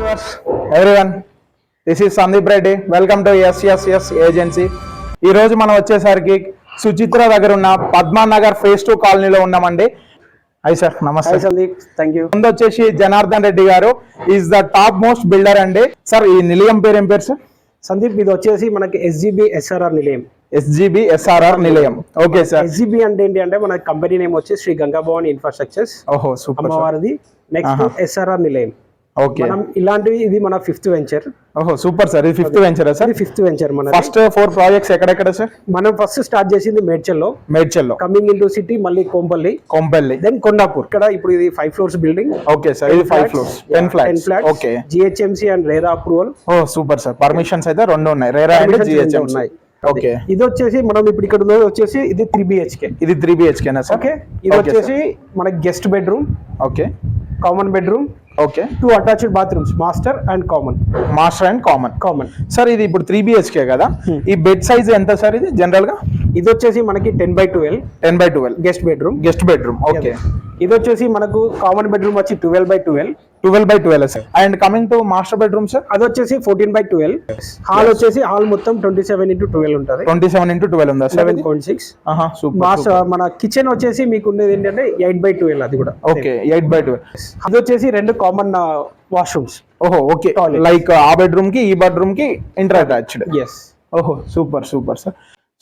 viewers, everyone. This is Sandeep Reddy. Welcome to SSS Agency. ఈ రోజు మనం వచ్చేసరికి సుచిత్ర దగ్గర ఉన్న పద్మానగర్ ఫేజ్ 2 కాలనీలో ఉన్నామండి. హై సార్, నమస్తే. High Sandeep, thank you. ముందు వచ్చేసి జనార్దన్ రెడ్డి గారు is the top most builder అండి. సార్, ఈ నిలయం పేరు ఏం పేరు సార్? సందీప్, ఇది వచ్చేసి మనకి SGB SRR నిలయం. SGB SRR నిలయం. Okay sir. SGB అంటే ఏంటి అంటే మన కంపెనీ నేమ్ వచ్చి శ్రీ గంగాభవాని ఇన్ఫ్రాస్ట్రక్చర్స్. ఓహో, సూపర్. అమ్మవారిది. నెక్స్ట్ SRR నిలయం. ఓకే, మనం ఇలాంటివి ఇది మన 5th వెంచర్. ఓహో, సూపర్ సార్. ఇది 5th venture sir? 5th venture. మన ఫస్ట్ 4 ప్రాజెక్ట్స్ ఎక్కడెక్కడ సార్? మనం ఫస్ట్ స్టార్ట్ చేసింది మేడ్చల్లో, కమింగ్ ఇంటూ సిటీ, మళ్ళీ కొంపల్లి, దెన్ కొండాపూర్. ఇక్కడ ఇప్పుడు ఇది 5 floors బిల్డింగ్. ఓకే సార్, ఇది 5 floors, 10 flats. Okay, GHMC and RERA approval. Oh super sir. Permissions అయితే 2 ఉన్నాయి, రేరా అండ్ GHMC ఉన్నాయి. ఓకే, ఇది వచ్చేసి మనం ఇప్పుడు ఇక్కడ ఉన్నది వచ్చేసి ఇది 3 BHK. ఇది 3 BHK నా సార్? ఓకే, ఇది వచ్చేసి మనకి guest bedroom. Okay, common bedroom. Okay, 2 attached bathrooms, master and common. Sir, ఇది ఇప్పుడు 3 BHK కదా, ఈ బెడ్ సైజ్ ఎంత సార్ ఇది జనరల్ గా? ఇది వచ్చేసి మనకి 10/12 గెస్ట్ బెడ్రూమ్. ఓకే, ఇది వచ్చేసి మనకు కామన్ బెడ్రూమ్ వచ్చి 12/12 sir. And coming to master bedroom sir, అది వచ్చేసి 14/12. హాల్ వచ్చేసి హాల్ మొత్తం 27x12 ఉంటుంది. 27x12 ఉందా సార్? 7.6. సూపర్. మన కిచెన్ వచ్చేసి మీకు ఉండేది ఏంటంటే 8/12, అది కూడా. ఓకే, 8/12. అది వచ్చేసి 2 కామన్ వాష్రూమ్స్. ఓహో, ఓకే, లైక్ ఆ బెడ్రూమ్ కి ఈ బెడ్రూమ్ కి ఇంటర్ అటాచ్డ్. ఎస్. ఓహో, సూపర్ సార్.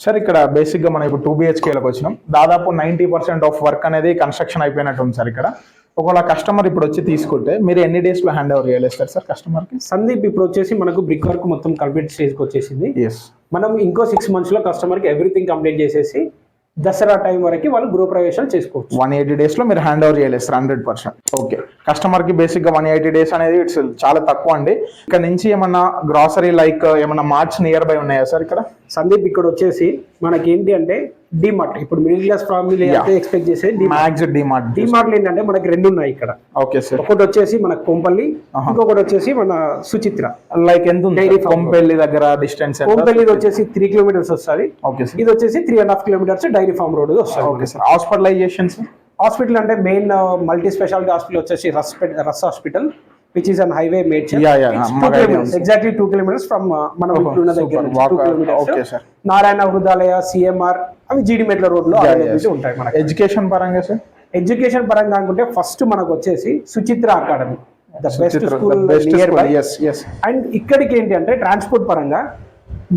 సార్, ఇక్కడ బేసిక్ గా మనం ఇప్పుడు 2 BHK లకు వచ్చినాం. దాదాపు 90% ఆఫ్ వర్క్ అనేది కన్స్ట్రక్షన్ అయిపోయినట్టు ఉంది సార్ ఇక్కడ. ఒకవేళ కస్టమర్ ఇప్పుడు వచ్చి తీసుకుంటే మీరు ఎన్ని డేస్ లో హ్యాండ్ ఓవర్ చేయలేస్తారు సార్ కస్టమర్ కి? సందీప్, ఇప్పుడు వచ్చేసి మనకు బ్రిక్ వర్క్ మొత్తం కంప్లీట్ స్టేజ్ కి వచ్చేసింది. మనం ఇంకో 6 months లో కస్టమర్ కి ఎవ్రీథింగ్ కంప్లీట్ చేసేసి దసరా టైం వరకు వాళ్ళు గృహప్రవేశాలు చేసుకోవచ్చు. 180 days లో మీరు హ్యాండ్ ఓవర్ చేయలేస్తారు 100%. ఓకే, కస్టమర్ కి బేసిక్ గా 180 days అనేది ఇట్స్ చాలా తక్కువ అండి. ఇక్కడ నుంచి ఏమన్నా గ్రాసరీ లైక్ ఏమన్నా మార్ట్స్ నియర్ బై ఉన్నాయా సార్ ఇక్కడ? సందీప్, ఇక్కడ వచ్చేసి మనకి ఏంటి అంటే డిమార్ట్, ఇప్పుడు మిడిల్ క్లాస్ ఫ్యామిలీ ఎక్స్పెక్ట్ చేసే డిమార్ట్ ఏంటంటే మనకి 2 ఉన్నాయి ఇక్కడ. Okay sir. ఒకటి వచ్చేసి మన కొంపల్లి, ఇంకొకటి వచ్చేసి మన సుచిత్ర. లైక్ ఎంత ఉంది కొంపల్లి దగ్గర డిస్టెన్స్? కొంపల్లి వచ్చేసి 3 kilometers వస్తుంది. ఓకే, ఇది వచ్చేసి 3.5 kilometers డైరీ ఫార్మ్ రోడ్ వస్తుంది. Okay sir. హాస్పిటలైజేషన్స్? హాస్పిటల్ అంటే మెయిన్ మల్టీ స్పెషాలిటీ హాస్పిటల్ వచ్చేసి రస్ hospital, which is on highway Medchal. Exactly 2 kilometers from మనం ఇప్పుడున్న దగ్గర 2 kilometers. Okay sir. Narayana Hrudayalaya, CMR అవి జీడి మెట్ల రోడ్ లో అవైలబిలిటీ ఉంటాయి మనకి. ఎడ్యుకేషన్ పరంగా సార్? ఎడ్యుకేషన్ పరంగా అనుకుంటే ఫస్ట్ మనకు వచ్చేసి Suchitra academy, the best school near by. And ఇక్కడికి ఏంటి అంటే ట్రాన్స్పోర్ట్ పరంగా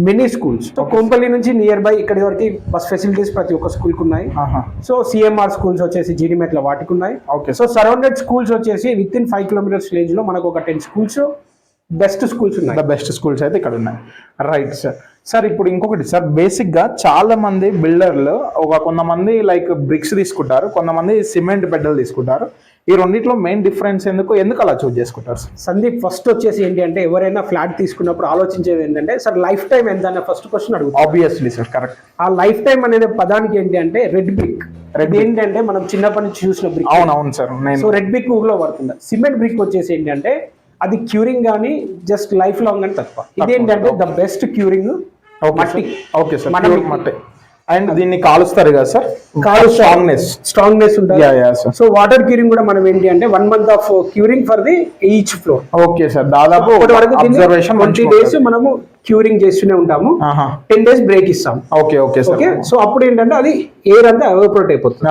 మినీ స్కూల్స్. సో కొంపల్లి నుంచి నియర్ బై ఇక్కడి వరకు బస్ ఫెసిలిటీస్ ప్రతి ఒక్క స్కూల్ కు ఉన్నాయి. సో CMR స్కూల్స్ వచ్చేసి జీడిమెట్ల వాటికి ఉన్నాయి. సో సరౌండెడ్ స్కూల్స్ వచ్చేసి విత్ ఇన్ 5 kilometers రేంజ్ లో మనకు ఒక 10 schools బెస్ట్ స్కూల్స్ ఉన్నాయి. బెస్ట్ స్కూల్స్ అయితే ఇక్కడ ఉన్నాయి. Right sir. సార్, ఇప్పుడు ఇంకొకటి సార్, బేసిక్ గా చాలా మంది బిల్డర్లు కొంతమంది లైక్ బ్రిక్స్ తీసుకుంటారు, కొంతమంది సిమెంట్ బెడ్డలు తీసుకుంటారు. ఈ రెండిట్లో మెయిన్ డిఫరెన్స్ ఎందుకు అలా చూస్ చేసుకుంటారు సార్? సందీప్, ఫస్ట్ వచ్చేసి ఏంటి అంటే ఎవరైనా ఫ్లాట్ తీసుకున్నప్పుడు ఆలోచించేది ఏంటంటే సార్ లైఫ్ టైం ఎంత అనే ఫస్ట్ క్వశ్చన్ అడుగుతారు. Obviously sir, correct. ఆ లైఫ్ టైం అనేది పదానికి ఏంటి అంటే రెడ్ బ్రిక్. ఏంటంటే మనం చిన్నప్పటి నుంచి చూసిన బ్రిక్. అవునవును సార్. సో రెడ్ బ్రిక్ ఊర్లో పడుతుంది. సిమెంట్ బ్రిక్ వచ్చేసి ఏంటి అంటే అది క్యూరింగ్ కానీ జస్ట్ లైఫ్ లాంగ్ అని తక్కువ. ఇదేంటంటే ద బెస్ట్ క్యూరింగ్ మట్టి. ఓకే సార్, మట్టి. అండ్ దీన్ని కాలుస్తారు కదా సార్? స్ట్రాంగ్నెస్ ఉంటుంది. సో వాటర్ క్యూరింగ్ కూడా మనం ఏంటి అంటే 1 month of curing for the each floor. Okay sir. దాదాపు 20 days మనము క్యూరింగ్ చేస్తూనే ఉంటాము. 10 days బ్రేక్ ఇస్తాం. ఓకే. సో అప్పుడు ఏంటంటే అది ఎయిర్ అంతా ఎవాపరేట్ అయిపోతుంది.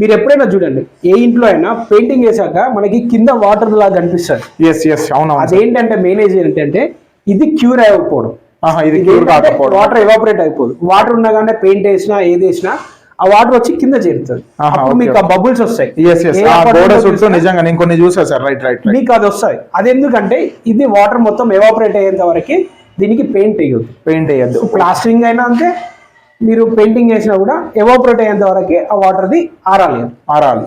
మీరు ఎప్పుడైనా చూడండి, ఏ ఇంట్లో అయినా పెయింటింగ్ వేసాక మనకి కింద వాటర్ లాగా కనిపిస్తుంది. అదేంటంటే మేనేజ్ ఏంటంటే ఇది క్యూర్ అయిపోవడం. వాటర్ ఎవాపరేట్ అయిపోదు. వాటర్ ఉండగానే పెయింట్ వేసినా ఏది వేసినా ఆ వాటర్ వచ్చి కింద చేరుతుంది. అప్పుడు మీకు ఆ బబుల్స్ వస్తాయి. మీకు అది వస్తాయి. అది ఎందుకంటే ఇది వాటర్ మొత్తం ఎవాపరేట్ అయ్యేంత వరకు దీనికి పెయింట్ వేయద్దు. ప్లాస్టరింగ్ అయినా అంతే, మీరు పెయింటింగ్ వేసినా కూడా ఎవాపరేట్ అయ్యేంత వరకు ఆ వాటర్ది ఆరాలి.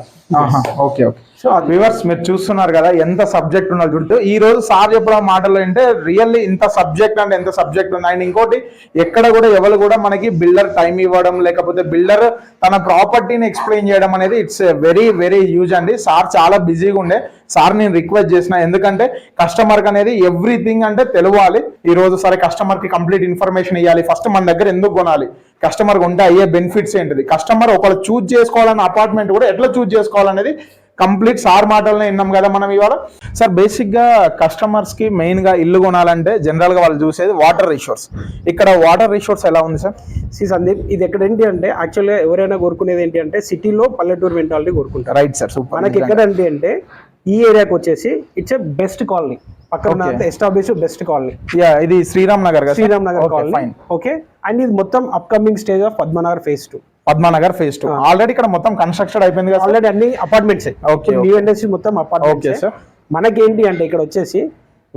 ఓకే. సో వ్యూవర్స్, మీరు చూస్తున్నారు కదా ఎంత సబ్జెక్ట్ ఉన్నది చూడండి. ఈ రోజు సార్ చెప్పడం మాటలు అంటే రియల్లీ ఇంత సబ్జెక్ట్ అంటే ఎంత సబ్జెక్ట్ ఉంది. అండ్ ఇంకోటి, ఎక్కడ కూడా ఎవరు కూడా మనకి బిల్డర్ టైం ఇవ్వడం లేకపోతే బిల్డర్ తన ప్రాపర్టీని ఎక్స్ప్లెయిన్ చేయడం అనేది ఇట్స్ వెరీ వెరీ హ్యూజ్ అండి. సార్ చాలా బిజీగా ఉండే. సార్ నేను రిక్వెస్ట్ చేసిన, ఎందుకంటే కస్టమర్కి అనేది ఎవ్రీథింగ్ అంటే తెలియాలి. ఈ రోజు సరే కస్టమర్కి కంప్లీట్ ఇన్ఫర్మేషన్ ఇవ్వాలి. ఫస్ట్ మన దగ్గర ఎందుకు కొనాలి, కస్టమర్ ఉంటే అయ్యే బెనిఫిట్స్ ఏంటిది, కస్టమర్ ఒకళ్ళు చూజ్ చేసుకోవాలన్న అపార్ట్మెంట్ కూడా ఎట్లా చూజ్ చేసుకోవాలనేది కంప్లీట్ సార్ మాటలనే విన్నాం కదా మనం ఇవాళ. సార్ బేసిక్ గా కస్టమర్స్ కి మెయిన్ గా ఇల్లు కొనాలంటే జనరల్ గా వాళ్ళు చూసేది వాటర్ రిసోర్స్. ఇక్కడ వాటర్ రిసోర్స్ ఎలా ఉంది సార్? సందీప్, ఇది ఎక్కడ ఏంటి అంటే యాక్చువల్గా ఎవరైనా కోరుకునేది ఏంటి అంటే సిటీలో పల్లెటూరు మెంటాలిటీ కోరుకుంటారు. Right sir, super. మనకి ఎక్కడ అంటే ఈ ఏరియాకి వచ్చేసి ఇట్స్ ఎ బెస్ట్ కాలనీ, పక్కన ఎస్టాబ్లిష్ బెస్ట్ కాలనీ. ఇది Sriram Nagar colony. Okay, and ఇది మొత్తం upcoming stage of Padmanagar phase 2. Padmanagar phase 2 already ఇక్కడ మొత్తం కన్స్ట్రక్షన్ అయిపోయింది కదా. ఆల్రెడీ అన్ని అపార్ట్మెంట్స్. న్యూ ఇండస్ట్రీ మొత్తం అపార్ట్మెంట్స్. మనకేంటి అంటే ఇక్కడ వచ్చేసి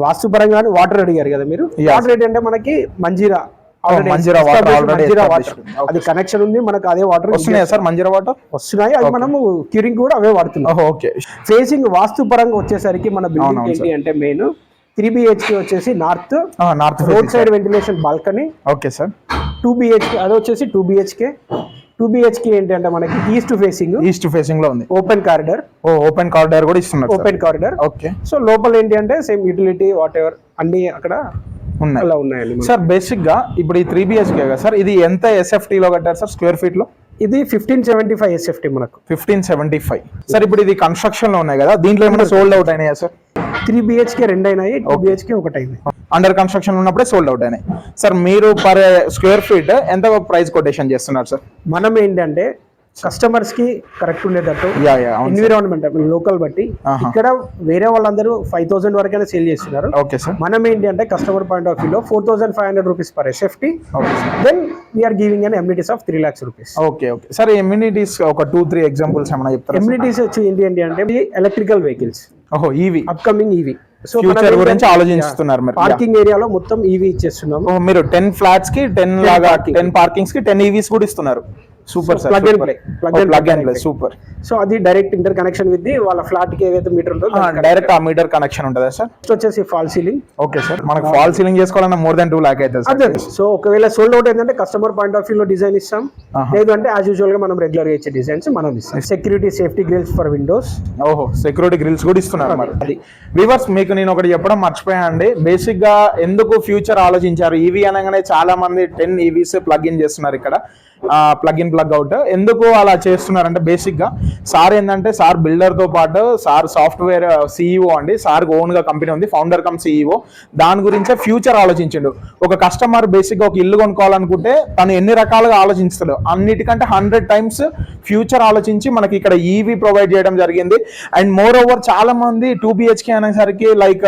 వాస్తుపరంగా వాటర్ అడిగారు కదా మీరు. వాటర్ ఏంటి అంటే మనకి మంజీరా వాటర్, అది కనెక్షన్ ఉంది మనకు. అదే వాటర్ వస్తున్నాయి సార్, మంజీరా వాటర్ వస్తున్నాయి. అది మనము క్యూరింగ్ కూడా అవే వాడుతున్నాం. ఓకే, ఫేసింగ్ వాస్తు పరంగా వచ్చేసరికి మన బిల్డింగ్ ఏంటి అంటే మెయిన్ 3 BHK వచ్చేసి north road side ventilation balcony. Okay sir. 2 BHK అది వచ్చేసి 2 BHK ఏంటి అంటే మనకి ఈస్ట్ ఫేసింగ్ లో ఉంది. ఓపెన్ కారిడార్ కూడా ఇస్తున్నారు. Open corridor. ఓకే. సో లోపల ఏంటి అంటే సేమ్ యూటిలిటీ వాట్ ఎవర్ అన్ని అక్కడ ఉన్నాయండి సార్. బేసిక్ గా ఇప్పుడు ఈ 3 BHK కదా సార్, ఇది ఎంత SFT లో కట్టారు సార్ స్క్వేర్ ఫీట్ లో? ఇది 1575 SFT మనకు. 1575 సార్. ఇప్పుడు ఇది కన్స్ట్రక్షన్ లో ఉన్నాయి కదా, దీంట్లో ఏమైనా సోల్డ్ అవుట్ అయినాయా సార్? 3 BHK 2 అయినాయి, 2 BHK 1 అయింది. అండర్ కన్స్ట్రక్షన్ ఉన్నప్పుడే సోల్డ్ అవుట్ అయినాయి. సార్ మీరు పర్ స్క్వేర్ ఫీట్ ఎంత ప్రైస్ కొటేషన్ చేస్తున్నారు సార్? మనం ఏంటంటే కస్టమర్స్ కి కరెక్ట్ ఉండేటట్టు ఎన్విరాన్మెంట్ లోకల్ బట్టి ఇక్కడ వేరే వాళ్ళందరూ 5000 వరకైనా సేల్ చేస్తున్నారు. Okay sir. మనం ఏంటి అంటే కస్టమర్ పాయింట్ ఆఫ్ వ్యూ లో 4500 rupees per SFT. Then we are giving an amenities of 3 lakhs rupees. Okay okay sir. Amenities ఒక 2-3 ఎగ్జాంపుల్స్ ఏమైనా చెప్తారా? ఎమ్యూనిటీస్ వచ్చి ఏంటి అంటే electrical vehicles. EV upcoming EV. So future గురించి ఆలోచిస్తున్నారు మీరు. పార్కింగ్ ఏరియాలో మొత్తం ఈవీ ఇచ్చేస్తున్నాము. మీరు 10 ఫ్లాట్స్ కి 10 లాగా 10 పార్కింగ్స్ కి 10 EVs కూడా ఇస్తున్నారు. Super sir. Plug and play super. So అది డైరెక్ట్ ఇంటర్ కనెక్షన్ విత్ వాళ్ళ ఫ్లాట్ కి ఏదైతే మీటర్ ఉంటుందో డైరెక్ట్ ఆ మీటర్ కనెక్షన్ ఉంటుందా సార్? వచ్చేసి ఫాల్ సీలింగ్. Okay sir. మనకు ఫాల్ సీలింగ్ చేసుకోవాలన్నా more than 2 lakh అవుతుంది సార్. సో ఒకవేళ సోల్డ్ అవుట్ ఏంటంటే కస్టమర్ పాయింట్ ఆఫ్ వ్యూ లో డిజైన్ ఇస్తాం, లేదు అంటే యాజ్ యూజువల్ గా మనం రెగ్యులర్ గా ఇచ్చే డిజైన్స్ మనం ఇస్తాం. Security safety grills for windows. Security grills కూడా ఇస్తున్నారు మరి. అది వ్యూవర్స్, మీకు నేను ఒకటి చెప్పడం మర్చిపోయానండి. బేసిక్ గా ఎందుకు ఫ్యూచర్ ఆలోచించారు? ఈవీ అనగానే చాలా మంది 10 EVs ప్లగ్ ఇన్ చేస్తున్నారు ఇక్కడ, ప్లగ్ ఇన్ ప్లగ్ అవుట్. ఎందుకు అలా చేస్తున్నారంటే బేసిక్ గా సార్ ఏంటంటే సార్ బిల్డర్ తో పాటు సార్ సాఫ్ట్వేర్ CEO అండి. సార్ ఓన్ గా కంపెనీ ఉంది, ఫౌండర్ కమ్ CEO. దాని గురించే ఫ్యూచర్ ఆలోచించిండు. ఒక కస్టమర్ బేసిక్ గా ఒక ఇల్లు కొనుక్కోవాలనుకుంటే తను ఎన్ని రకాలుగా ఆలోచిస్తాడు, అన్నిటికంటే 100 times ఫ్యూచర్ ఆలోచించి మనకి ఇక్కడ ఈవీ ప్రొవైడ్ చేయడం జరిగింది. అండ్ మోర్ ఓవర్ చాలా మంది 2 BHK అనేసరికి లైక్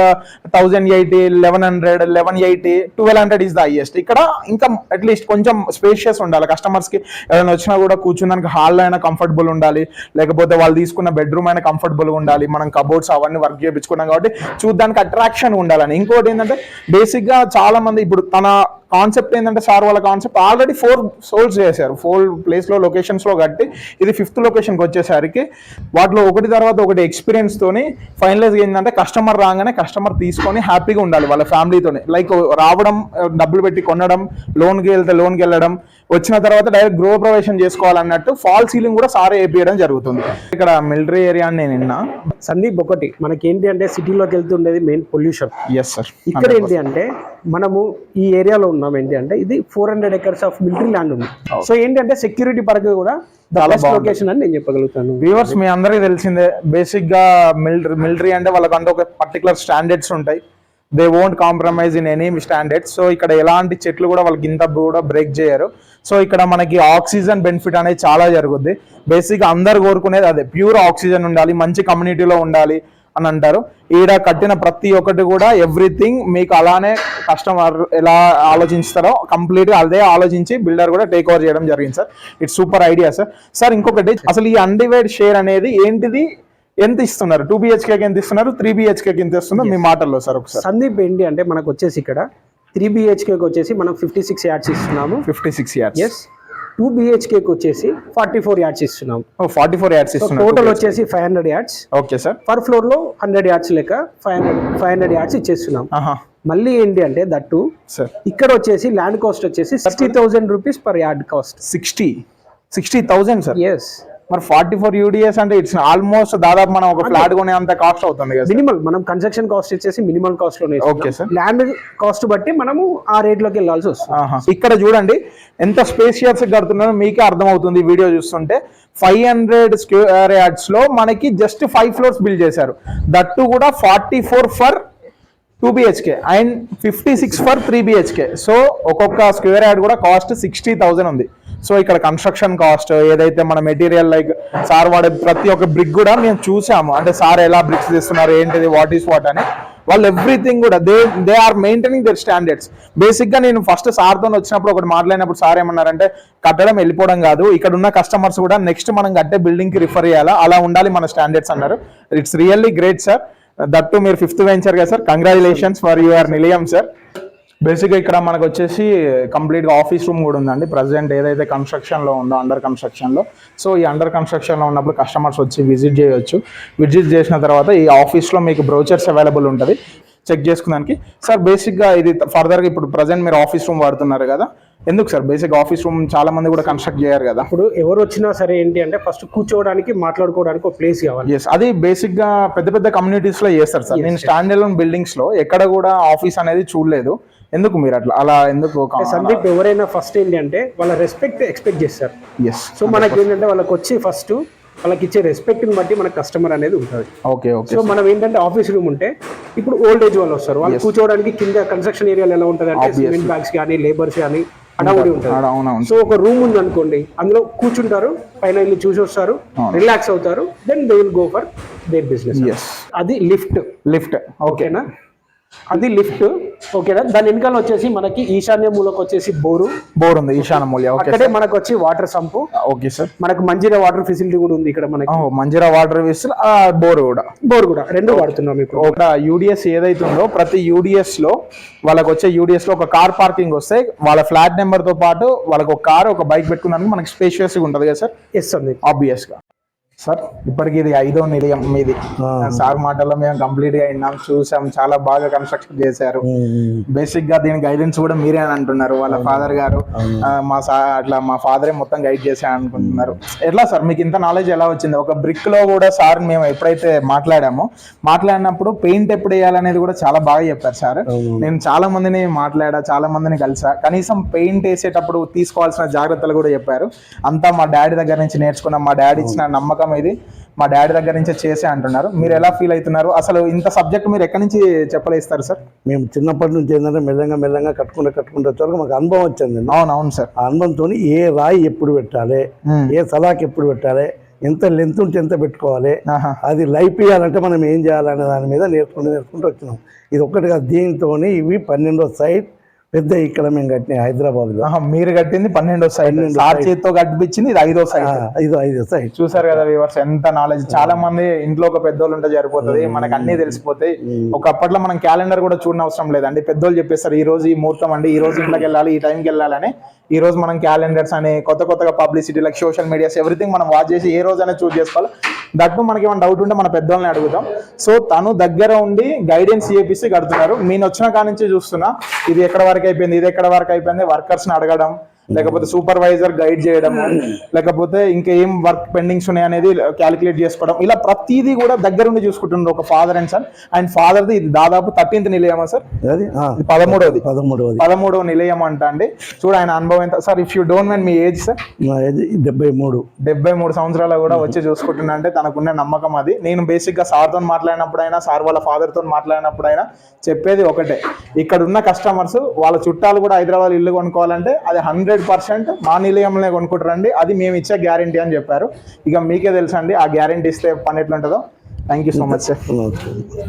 1080, 1100, 1180, 1200 ఈస్ ద హైయెస్ట్. ఇక్కడ ఇంకా అట్లీస్ట్ కొంచెం స్పేషియస్ ఉండాలి కస్టమర్ కి. ఎవరైనా వచ్చినా కూడా కూర్చున్నానికి హాల్ అయినా కంఫర్టబుల్ ఉండాలి, లేకపోతే వాళ్ళు తీసుకున్న బెడ్రూమ్ అయినా కంఫర్టబుల్ గా ఉండాలి. మనం కబోర్డ్స్ అవన్నీ వర్క్ చేయించుకున్నాం కాబట్టి చూడడానికి అట్రాక్షన్ ఉండాలని. ఇంకోటి ఏంటంటే బేసిక్ గా చాలా మంది ఇప్పుడు తన కాన్సెప్ట్ ఏంటంటే సార్ వాళ్ళ కాన్సెప్ట్ ఆల్రెడీ 4 సోల్స్ చేశారు, 4 ప్లేస్ లో లొకేషన్స్ లో కట్టి ఇది 5th లొకేషన్కి వచ్చేసరికి వాటిలో ఒకటి తర్వాత ఒకటి ఎక్స్పీరియన్స్ తోని ఫైనలైజ్ ఏంటంటే కస్టమర్ రాగానే కస్టమర్ తీసుకొని హ్యాపీగా ఉండాలి వాళ్ళ ఫ్యామిలీతోనే. లైక్ రావడం, డబ్బులు పెట్టి కొనడం, లోన్కి వెళ్ళడం, వచ్చిన తర్వాత డైరెక్ట్ గృహ ప్రవేశం చేసుకోవాలన్నట్టు ఫాల్ సీలింగ్ కూడా సారే వేపియడం జరుగుతుంది. ఇక్కడ మిలిటరీ ఏరియా అని నేను విన్నా. సందీప్, ఒకటి మనకి ఏంటి అంటే సిటీలోకి వెళ్తుండేది మెయిన్ పొల్యూషన్. Yes sir. ఇక్కడ ఏంటి అంటే మనము ఈ ఏరియాలో ఉన్నాం ఏంటి అంటే ఇది 400 acres ఆఫ్ మిలిటరీ ల్యాండ్ ఉంది. సో ఏంటంటే సెక్యూరిటీ పరంగా కూడా లొకేషన్ అని నేను చెప్పగలుగుతాను. వ్యూవర్స్, మీ అందరికీ తెలిసిందే బేసిక్ గా మిలిటరీ అంటే వాళ్ళకంటే ఒక పర్టికులర్ స్టాండర్డ్స్ ఉంటాయి. They won't compromise in any standards. So ఇక్కడ ఎలాంటి చెట్లు కూడా వాళ్ళకి ఇంత కూడా బ్రేక్ చేయరు. సో ఇక్కడ మనకి ఆక్సిజన్ బెనిఫిట్ అనేది చాలా జరుగుద్ది. బేసిక్గా అందరు కోరుకునేది అదే, ప్యూర్ ఆక్సిజన్ ఉండాలి, మంచి కమ్యూనిటీలో ఉండాలి అని అంటారు. ఈడ కట్టిన ప్రతి ఒక్కటి కూడా ఎవ్రీథింగ్ మీకు అలానే కస్టమర్ ఎలా ఆలోచిస్తారో కంప్లీట్గా అదే ఆలోచించి బిల్డర్ కూడా టేక్ ఓవర్ చేయడం జరిగింది sir. It's super idea sir. Sir ఇంకొకటి, అసలు ఈ అన్డివైడ్ షేర్ అనేది ఏంటిది, ఎంత ఇస్తున్నారు? 2 BHK ఎంత ఇస్తున్నారు, 3 BHK ఎంత ఇస్తున్నారు మీ మాటల్లో సార్ ఒకసారి? సందీప్, ఏంటి అంటే మనకు వచ్చేసి ఇక్కడ 3 BHK వచ్చేసి మనం 56 yards ఇస్తున్నాము. 56 yards. ఎస్. 2 BHK వచ్చేసి 44 yards ఇస్తున్నాము. 44 yards ఇస్తున్నాము. టోటల్ వచ్చేసి 500 yards. Okay sir. Per floor లో 100 yards లెక్క 500 yards ఇచ్చేస్తున్నాం. మళ్ళీ ఏంటి అంటే దట్టు ఇక్కడ వచ్చేసి ల్యాండ్ కాస్ట్ వచ్చేసి 60,000 rupees per yard cost. 60,000 sir? Yes. మరి 44 UDS అంటే ఇట్స్ ఆల్మోస్ట్ దాదాపు మనం ఒక ఫ్లాట్ కొనే అంత కాస్ట్ అవుతుంది కదా మినిమల్ మనం కన్స్ట్రక్షన్ కాస్ట్ ఇచ్చేసి మినిమల్ కాస్ట్ లోనే ఓకే సార్. ల్యాండ్ కాస్ట్ బట్టి మనము ఆ రేట్ లోకి వెళ్ళాల్సి వస్తుంది. ఇక్కడ చూడండి ఎంత స్పేషియస్ కడుతున్నారో మీకే అర్థమవుతుంది వీడియో చూస్తుంటే. 500 స్క్వేర్ యార్డ్స్ లో మనకి జస్ట్ 5 floors బిల్డ్ చేశారు, దట్టు కూడా 44 for 2 BHK and 56 for 3 BHK. So ఒక్కొక్క స్క్వేర్ యార్డ్ కూడా కాస్ట్ 60,000 ఉంది. సో ఇక్కడ కన్స్ట్రక్షన్ కాస్ట్ ఏదైతే మన మెటీరియల్ లైక్ సార్ వాడే ప్రతి ఒక్క బ్రిక్ కూడా మేము చూసాము, అంటే సార్ ఎలా బ్రిక్స్ తీస్తున్నారు ఏంటిది వాట్ ఈస్ వాట్ అని వాళ్ళు ఎవ్రీథింగ్ కూడా they are maintaining their standards. Basic గా నేను ఫస్ట్ సార్తో వచ్చినప్పుడు ఒకటి మాట్లాడినప్పుడు సార్ ఏమన్నారంటే కట్టడం వెళ్ళిపోవడం కాదు, ఇక్కడ ఉన్న కస్టమర్స్ కూడా నెక్స్ట్ మనం కట్టే బిల్డింగ్ కి రిఫర్ చేయాలా, అలా ఉండాలి మన స్టాండర్డ్స్ అన్నారు. It's really great sir. That మీరు 5th వెంచర్ కదా సార్, కంగ్రాచులేషన్స్ ఫర్ యువర్ నిలయం సార్. బేసిక్గా ఇక్కడ మనకు వచ్చేసి కంప్లీట్గా ఆఫీస్ రూమ్ కూడా ఉందండి ప్రజెంట్ ఏదైతే కన్స్ట్రక్షన్లో ఉందో అండర్ కన్స్ట్రక్షన్లో. సో ఈ అండర్ కన్స్ట్రక్షన్లో ఉన్నప్పుడు కస్టమర్స్ వచ్చి విజిట్ చేయవచ్చు. విజిట్ చేసిన తర్వాత ఈ ఆఫీస్లో మీకు బ్రౌచర్స్ అవైలబుల్ ఉంటుంది చెక్ చేసుకున్నానికి. సార్ బేసిక్గా ఇది ఫర్దర్గా ఇప్పుడు ప్రజెంట్ మీరు ఆఫీస్ రూమ్ వాడుతున్నారు కదా, ఎందుకు సార్ బేసిక్ ఆఫీస్ రూమ్ చాలా మంది కూడా కన్స్ట్రక్ట్ చేయరు కదా. ఇప్పుడు ఎవరు వచ్చినా సరే ఏంటి అంటే ఫస్ట్ కూర్చోవడానికి మాట్లాడుకోవడానికి ఒక ప్లేస్ కావాలి. ఎస్, అది బేసిక్ గా పెద్ద పెద్ద కమ్యూనిటీస్ లో చేస్తారు సార్. నేను స్టాండ్ అలోన్ బిల్డింగ్స్ లో ఎక్కడ కూడా ఆఫీస్ అనేది చూడలేదు. ఎందుకు మీరు అలా ఎందుకు సందీప్ ఎవరైనా ఫస్ట్ ఏంటి అంటే వాళ్ళ రెస్పెక్ట్ ఎక్స్పెక్ట్ చేస్తారు. ఎస్, సో మనకి ఏంటంటే వాళ్ళకి వచ్చి ఫస్ట్ వాళ్ళకి ఇచ్చే రెస్పెక్ట్ ని బట్టి మన కస్టమర్ అనేది ఉంటుంది. Okay okay. సో మనం ఏంటంటే ఆఫీస్ రూమ్ ఉంటే ఇప్పుడు ఓల్డ్ ఏజ్ వాళ్ళు వస్తారు, వాళ్ళు కూర్చోవడానికి కింద కన్స్ట్రక్షన్ ఏరియాలో ఎలా ఉంటుంది అంటే సిమెంట్ బ్యాగ్స్ కానీ లేబర్స్ కానీ అడవుడి ఉంటుంది. సో ఒక రూమ్ ఉంది అనుకోండి, అందులో కూర్చుంటారు, పైన వెళ్ళి చూసి వస్తారు, రిలాక్స్ అవుతారు, then they will go for their business. అది లిఫ్ట్ ఓకేనా, అది లిఫ్ట్ ఓకేనా. దాని వెనకాల వచ్చేసి మనకి ఈశాన్య మూలకు వచ్చేసి బోర్ ఉంది, ఈశాన్య మూల అక్కడే మనకు వచ్చి వాటర్ సంపు. Okay sir. మనకు మంజీరా వాటర్ ఫెసిలిటీ కూడా ఉంది ఇక్కడ మనకి. మంజీరా వాటర్ ఫెసిలిటీ, బోర్ కూడా రెండు వాడుతున్నాం ఇప్పుడు. ఒక యూడిఎస్ ఏదైతే ఉందో ప్రతి యూడిఎస్ లో వాళ్ళకి వచ్చే యూడిఎస్ లో ఒక కార్ పార్కింగ్ వస్తే వాళ్ళ ఫ్లాట్ నెంబర్ తో పాటు వాళ్ళకి ఒక కార్ ఒక బైక్ పెట్టుకున్నానికి మనకి స్పేషియస్ గా ఉంటుంది కదా సార్. ఎస్ అండి, ఆబ్వియస్ గా. సార్ ఇప్పటికి ఇది 5వ నిలయం మీది. సార్ మాటల్లో మేము కంప్లీట్ గా విన్నాం, చూసాం, చాలా బాగా కన్స్ట్రక్షన్ చేశారు. బేసిక్ గా దీని గైడెన్స్ కూడా మీరే అని అంటున్నారు, వాళ్ళ ఫాదర్ గారు మా ఫాదరే మొత్తం గైడ్ చేశారు అనుకుంటున్నారు. ఎట్లా సార్ మీకు ఇంత నాలెడ్జ్ ఎలా వచ్చింది? ఒక బ్రిక్ లో కూడా సార్ మేము ఎప్పుడైతే మాట్లాడినప్పుడు పెయింట్ ఎప్పుడు వేయాలనేది కూడా చాలా బాగా చెప్పారు సార్. నేను చాలా మందిని చాలా మందిని కలిసా, కనీసం పెయింట్ వేసేటప్పుడు తీసుకోవాల్సిన జాగ్రత్తలు కూడా చెప్పారు. అంతా మా డాడీ దగ్గర నుంచి నేర్చుకున్నాం, మా డాడీ ఇచ్చిన నమ్మకం ఇది, మా డాడీ దగ్గర నుంచే చేసే అంటున్నారు. మీరు ఎలా ఫీల్ అవుతున్నారు? అసలు ఇంత సబ్జెక్ట్ మీరు ఎక్కడి నుంచి చెప్పలేస్తారు సార్? మేము చిన్నప్పటి నుంచి ఏంటంటే మెల్లగా కట్టుకుంటే వరకు మాకు అనుభవం వచ్చింది. అవును సార్. ఆ అనుభవంతో ఏ రాయి ఎప్పుడు పెట్టాలి, ఏ సలాక్ ఎప్పుడు పెట్టాలి, ఎంత లెంత్ ఉంటే ఎంత పెట్టుకోవాలి, అది లైఫ్ ఇవ్వాలంటే మనం ఏం చేయాలనే దాని మీద నేర్చుకుంటూ వచ్చినాం. ఇది ఒక్కటి కాదు, దీంతో ఇవి 12వ సైట్ పెద్ద ఇక్కడ మేము కట్టినాయి హైదరాబాద్ లో. మీరు కట్టింది 12వ సైట్, సార్ చేతితో కట్టించింది ఇది 5వ సైట్. 5వ సైట్. చూసారు కదా వ్యూవర్స్, ఎంత నాలెడ్జ్. చాలా మంది ఇంట్లో ఒక పెద్దోళ్ళు ఉంటే సరిపోతుంది, మనకు అన్ని తెలిసిపోతాయి. ఒకప్పట్లో మనం క్యాలెండర్ కూడా చూడని అవసరం లేదండి, పెద్దోళ్ళు చెప్పేస్తారు ఈ రోజు ఈ ముహూర్తం అండి, ఈ రోజు ఇంట్లోకి వెళ్ళాలి, ఈ టైంకి వెళ్ళాలని. ఈ రోజు మనం క్యాలెండర్స్ అని కొత్తగా publicity like social medias everything మనం వాచ్ చేసి ఏ రోజు అనేది చూస్ చేసుకోవాలి. దట్టు మనకి ఏమైనా డౌట్ ఉంటే మన పెద్దోళ్ళని అడుగుతాం. సో తను దగ్గర ఉండి గైడెన్స్ చేపిస్తే కడుతున్నారు. నేను వచ్చిన కాడ నుంచి చూస్తున్నా ఇది ఎక్కడ వరకు అయిపోయింది, ఇది ఎక్కడ వరకు అయిపోయింది, వర్కర్స్ ని అడగడం, లేకపోతే సూపర్వైజర్ గైడ్ చేయడం, లేకపోతే ఇంకా ఏం వర్క్ పెండింగ్స్ ఉన్నాయి అనేది క్యాలిక్యులేట్ చేసుకోవడం, ఇలా ప్రతిదీ కూడా దగ్గరుండి చూసుకుంటున్నారు ఒక father and son. And father the ఇది దాదాపు 13th నిలయమా సార్? 13వ నిలయం అంట అండి. చూడ ఆయన అనుభవం ఎంత sir? If you don't mind me age sir? 73 సంవత్సరాలు కూడా వచ్చి చూసుకుంటున్నా అంటే తనకున్న నమ్మకం అది. నేను బేసిక్ గా సార్ తో మాట్లాడినప్పుడైనా సార్ వాళ్ళ ఫాదర్ తో మాట్లాడినప్పుడైనా చెప్పేది ఒకటే, ఇక్కడ ఉన్న కస్టమర్స్ వాళ్ళ చుట్టాలు కూడా హైదరాబాద్ ఇల్లు కొనుక్కోవాలంటే అది 100% మా నిలయంలోనే కొనుక్కుంటారండి, అది మేము ఇచ్చే గ్యారంటీ అని చెప్పారు. ఇక మీకే తెలుసండి ఆ గ్యారంటీ ఇస్తే పని ఎట్లుంటుందో. Thank you so much sir.